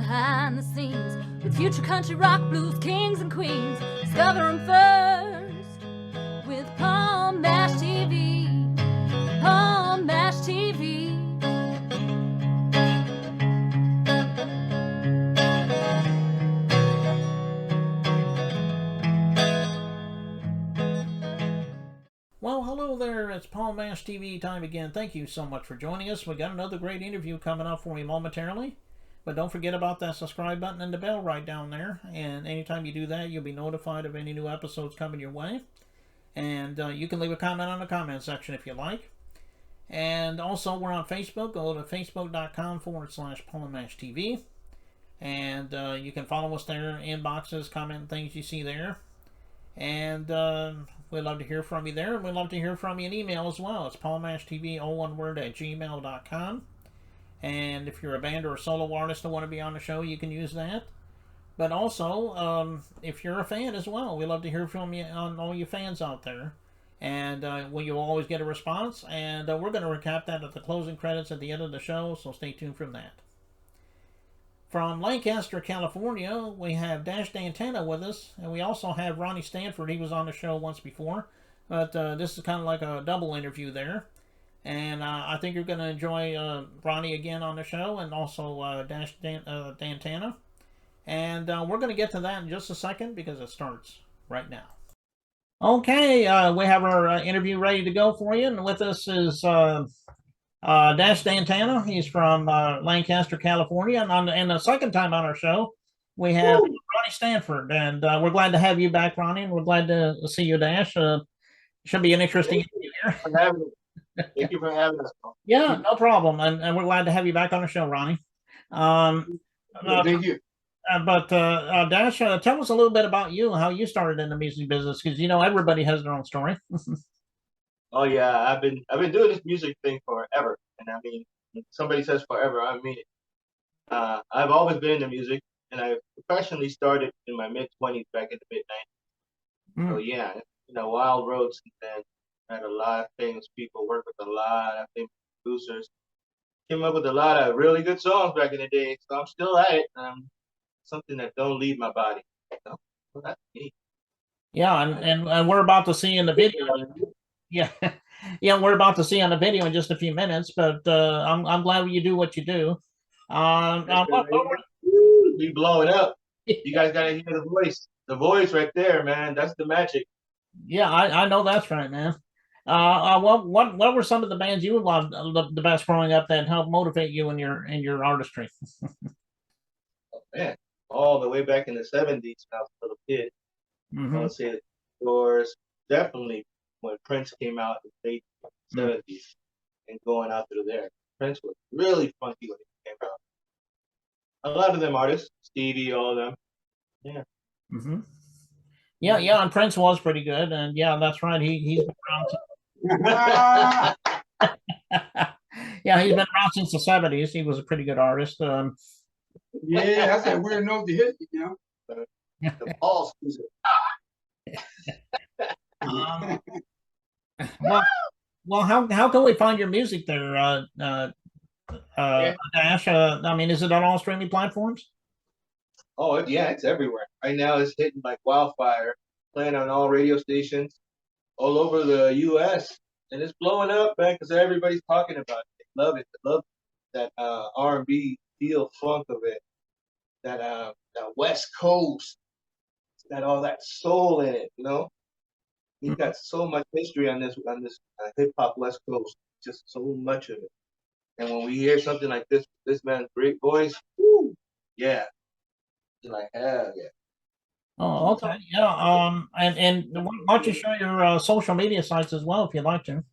behind the scenes with future country rock blues kings and queens. Discover them first with Palm Mash TV. Palm Mash TV. Well, hello there. It's Palm Mash TV time again. Thank you so much for joining us. We got another great interview coming up for you momentarily. But don't forget about that subscribe button and the bell right down there. And anytime you do that, you'll be notified of any new episodes coming your way. And you can leave a comment on the comment section if you like. And also, we're on Facebook. Go to facebook.com/Palm Mash TV. And you can follow us there, inboxes, comment things you see there. And we'd love to hear from you there. And we'd love to hear from you in email as well. It's palmmashtv, all one word, @gmail.com. And if you're a band or a solo artist that want to be on the show, you can use that. But also, if you're a fan as well, we love to hear from you on all you fans out there. And you'll always get a response. And we're going to recap that at the closing credits at the end of the show, so stay tuned from that. From Lancaster, California, we have Dantana with us. And we also have Ronnie Stanford. He was on the show once before. But this is kind of like a double interview there. And I think you're going to enjoy Ronnie again on the show, and also Dantana. And we're going to get to that in just a second because it starts right now. Okay, we have our interview ready to go for you. And with us is Dantana. He's from Lancaster, California. And the second time on our show, we have Ronnie Stanford. And we're glad to have you back, Ronnie. And we're glad to see you, Dash. Should be an interesting interview here. Thank you for having us. Yeah, no problem. And we're glad to have you back on the show, Ronnie. Thank you. Dash, tell us a little bit about you and how you started in the music business, because everybody has their own story. Oh yeah, I've been doing this music thing forever, and I mean, when somebody says forever, I mean it. I've always been into music, and I professionally started in my mid-20s back in the mid-90s. So yeah, it's been a wild road since then. Had a lot of famous people, worked with a lot of famous producers, came up with a lot of really good songs back in the day. So I'm still at it. Something that don't leave my body. So that's me. Yeah, and we're about to see in the video. Yeah, yeah, we're about to see on the video in just a few minutes. But I'm glad you do what you do. We blowing up. You guys gotta hear the voice. The voice right there, man. That's the magic. Yeah, I know that's right, man. What were some of the bands you loved the best growing up that helped motivate you in your artistry? Oh, man, all the way back in the 70s when I was a little kid. I would say the Doors, definitely when Prince came out in the late 70s and going out through there. Prince was really funky when he came out. A lot of them artists, Stevie, all of them. Yeah. Yeah, and Prince was pretty good, and yeah, that's right. He's been around. Yeah, he's been around since the 70s. He was a pretty good artist. Yeah, that's that weird note to hit, The balls. Well, how can we find your music there, Dash? I mean, is it on all streaming platforms? Oh yeah, it's everywhere. Right now it's hitting like wildfire, playing on all radio stations all over the US, and it's blowing up, man, because everybody's talking about it. They love it. They love that R&B feel, funk of it. That West Coast. It's got all that soul in it, We've got so much history on this hip hop West Coast, just so much of it. And when we hear something like this man's great voice, woo, yeah. Like hell yeah. Oh, okay. Yeah. And why don't you share your social media sites as well if you'd like to?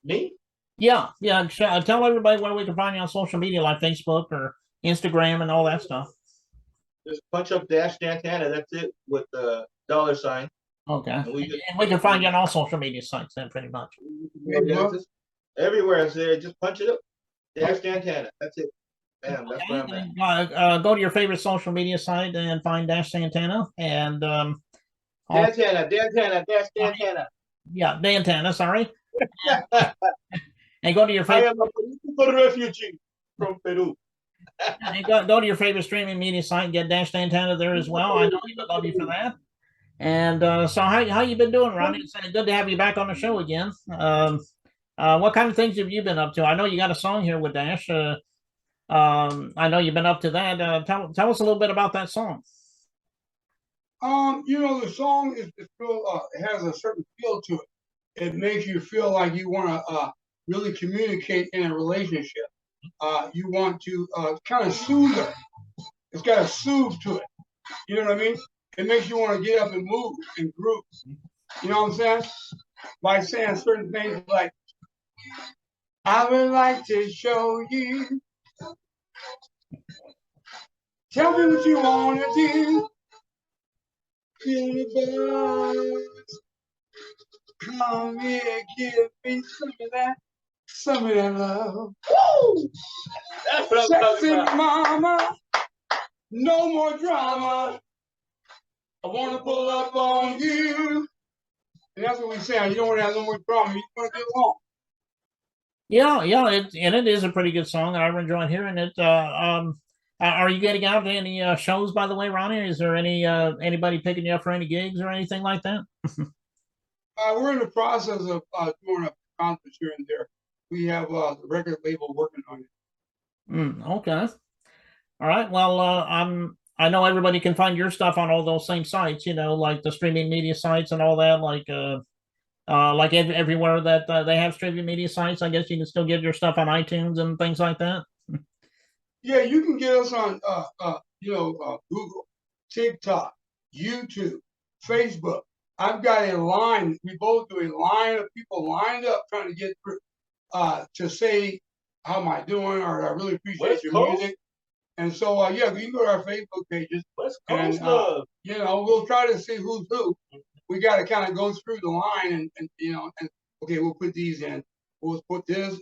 Me? Yeah. Tell everybody where we can find you on social media, like Facebook or Instagram and all that stuff. Just punch up Dantana. That's it, with the $. Okay. And we can find you on all social media sites then, pretty much. Yeah, just everywhere it's there. Just punch it up. Dantana. That's it. Bam, that's where I'm at. Go to your favorite social media site and find Dantana and Dantana. Yeah, Dantana. Sorry. And go to your favorite. I am a political refugee from Peru. And go to your favorite streaming media site and get Dash Dantana there as well. I know he would love you for that. And so how you been doing, Ronnie? It's good to have you back on the show again. What kind of things have you been up to? I know you got a song here with Dash. I know you've been up to that. Tell us a little bit about that song. The song is it has a certain feel to it. It makes you feel like you want to really communicate in a relationship. You want to kind of soothe her. It's got a soothe to it. You know what I mean? It makes you want to get up and move and groove. You know what I'm saying? By saying certain things like, I would like to show you. Tell me what you want to do. Feel the buzz. Come here, give me some of that love. Woo! That's what I'm Sexy talking about. mama, no more drama. I want to pull up on you. And that's what we say. You don't want to have no more drama. You want to get along. Yeah, it is a pretty good song. I'm enjoying hearing it. Are you getting out to any shows, by the way, Ronnie? Is there anybody picking you up for any gigs or anything like that? We're in the process of doing a concert here and there. We have the record label working on it. Okay. All right. Well, I know everybody can find your stuff on all those same sites, like the streaming media sites and all that, like everywhere that they have streaming media sites. I guess you can still get your stuff on iTunes and things like that. Yeah, you can get us on Google, TikTok, YouTube, Facebook. I've got a line. We both do a line of people lined up trying to get through to say, how am I doing? Or I really appreciate West your Coast? music. And so, yeah, we can go to our Facebook pages. West And, Coast love. we'll try to see who's who. We got to kind of go through the line and okay, we'll put these in. We'll put this,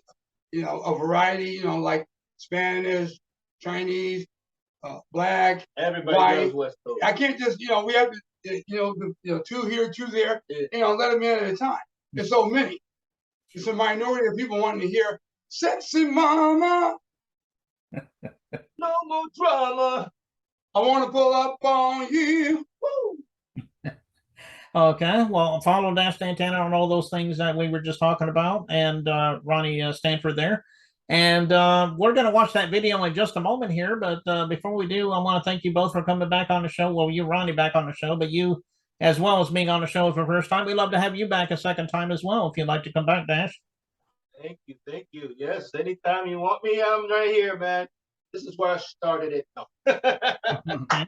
a variety, like Spanish, Chinese, black, Everybody white. loves West Coast. I can't just, we have to, two here, two there, Yeah. let them in at a time. There's so many. It's a minority of people wanting to hear sexy mama. No more drama. I want to pull up on you. Woo! Okay. Well, follow Dash Dantana on all those things that we were just talking about, and Ronnie Stanford there. And we're going to watch that video in just a moment here. But before we do, I want to thank you both for coming back on the show. Well, you, Ronnie, back on the show, but you, as well as being on the show for the first time, we'd love to have you back a second time as well, if you'd like to come back, Dash. Thank you. Yes, anytime you want me, I'm right here, man. This is where I started it. No. Okay.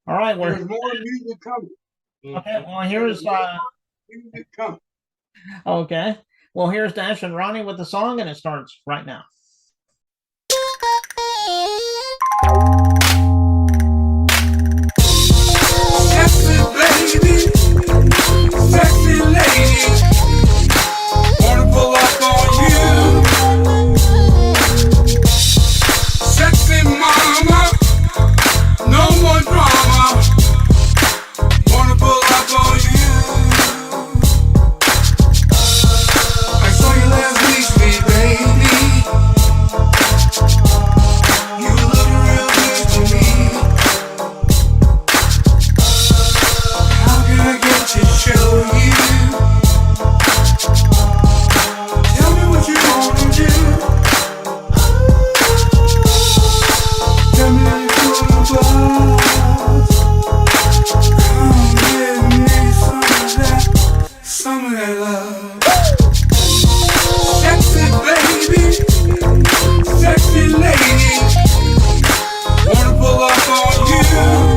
All right. There's more music coming. Okay. Well, here's Music coming. okay. Well, here's Dash and Ronnie with the song, and it starts right now. Sexy baby, sexy lady, wanna pull up on you. Sexy mama, no more drama, wanna pull up on you. I saw you last week, sweet baby. You look real good to me. How can I get to show you? Tell me what you wanna do. Tell me that you're feeling the buzz. Come give me some of that love. Sexy baby, sexy lady, wanna pull up on you.